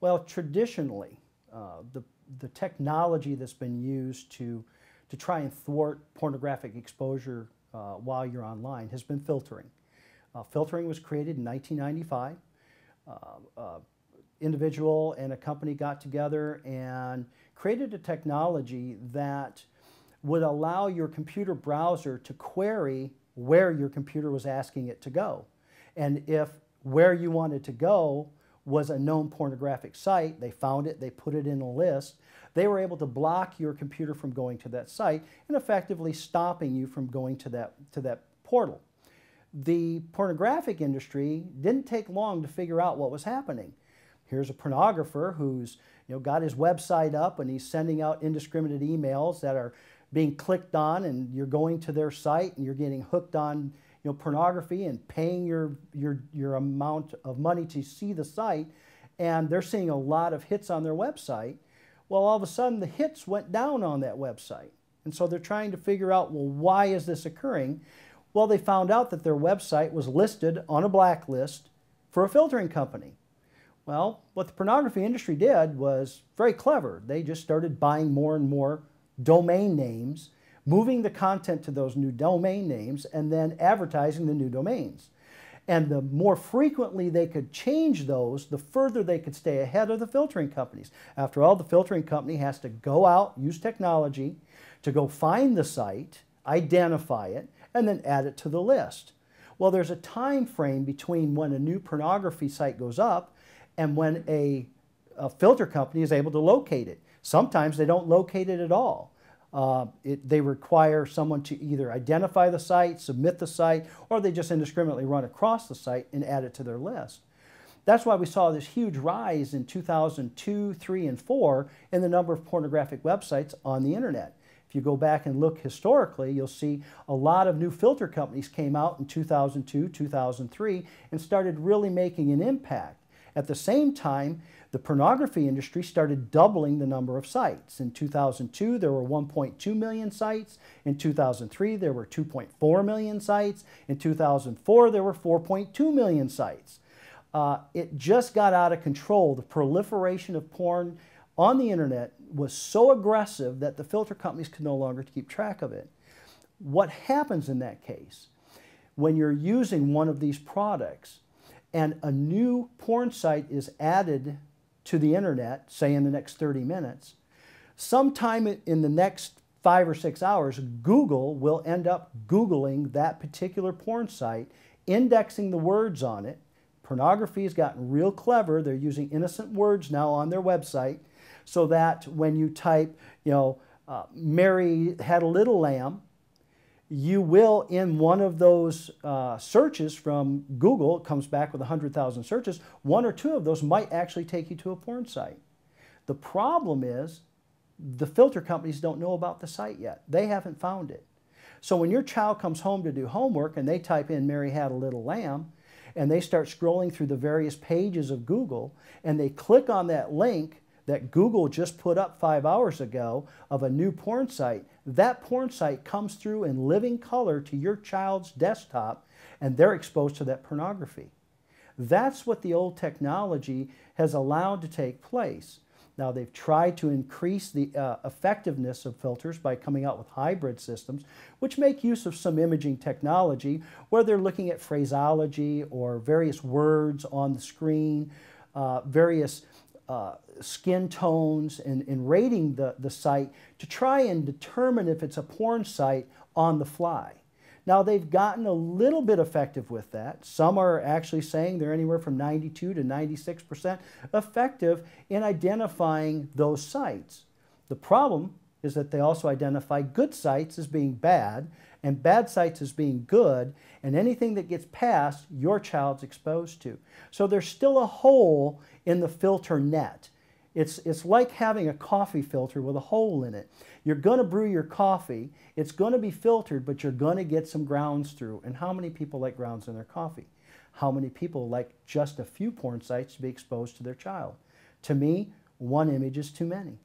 Well, traditionally, the technology that's been used to try and thwart pornographic exposure while you're online has been filtering. Filtering was created in 1995. Individual and a company got together and created a technology that would allow your computer browser to query where your computer was asking it to go. And if where you wanted to go was a known pornographic site, they found it, they put it in a list, they were able to block your computer from going to that site and effectively stopping you from going to that portal. The pornographic industry didn't take long to figure out what was happening. Here's a pornographer who's got his website up and he's sending out indiscriminate emails that are being clicked on, and you're going to their site and you're getting hooked on pornography and paying your amount of money to see the site, and they're seeing a lot of hits on their website. Well, all of a sudden the hits went down on that website, and so they're trying to figure out, well, why is this occurring? Well, they found out that their website was listed on a blacklist for a filtering company. Well, what the pornography industry did was very clever. They just started buying more and more domain names, moving the content to those new domain names, and then advertising the new domains. And the more frequently they could change those, the further they could stay ahead of the filtering companies. After all, the filtering company has to go out, use technology to go find the site, identify it, and then add it to the list. Well, there's a time frame between when a new pornography site goes up and when a filter company is able to locate it. Sometimes they don't locate it at all. They require someone to either identify the site, submit the site, or they just indiscriminately run across the site and add it to their list. That's why we saw this huge rise in 2002, 3, and 4 in the number of pornographic websites on the internet. If you go back and look historically, you'll see a lot of new filter companies came out in 2002, 2003, and started really making an impact. At the same time, the pornography industry started doubling the number of sites. In 2002, there were 1.2 million sites. In 2003, there were 2.4 million sites. In 2004, there were 4.2 million sites. It just got out of control. The proliferation of porn on the internet was so aggressive that the filter companies could no longer keep track of it. What happens in that case? When you're using one of these products and a new porn site is added to the internet, say in the next 30 minutes, sometime in the next 5 or 6 hours, Google will end up Googling that particular porn site, indexing the words on it. Pornography has gotten real clever. They're using innocent words now on their website, so that when you type, Mary had a little lamb, you will, in one of those searches from Google, it comes back with 100,000 searches, 1 or 2 of those might actually take you to a porn site. The problem is the filter companies don't know about the site yet. They haven't found it. So when your child comes home to do homework and they type in Mary had a little lamb, and they start scrolling through the various pages of Google, and they click on that link that Google just put up 5 hours ago of a new porn site, that porn site comes through in living color to your child's desktop, and they're exposed to that pornography. That's what the old technology has allowed to take place. Now, they've tried to increase the effectiveness of filters by coming out with hybrid systems, which make use of some imaging technology, where they're looking at phraseology or various words on the screen, various skin tones, and rating the site to try and determine if it's a porn site on the fly. Now, they've gotten a little bit effective with that. Some are actually saying they're anywhere from 92 to 96% effective in identifying those sites. The problem is that they also identify good sites as being bad and bad sites as being good, and anything that gets past, your child's exposed to. So there's still a hole in the filter net. It's like having a coffee filter with a hole in it. You're going to brew your coffee, it's going to be filtered, but you're going to get some grounds through. And how many people like grounds in their coffee? How many people like just a few porn sites to be exposed to their child? To me, one image is too many.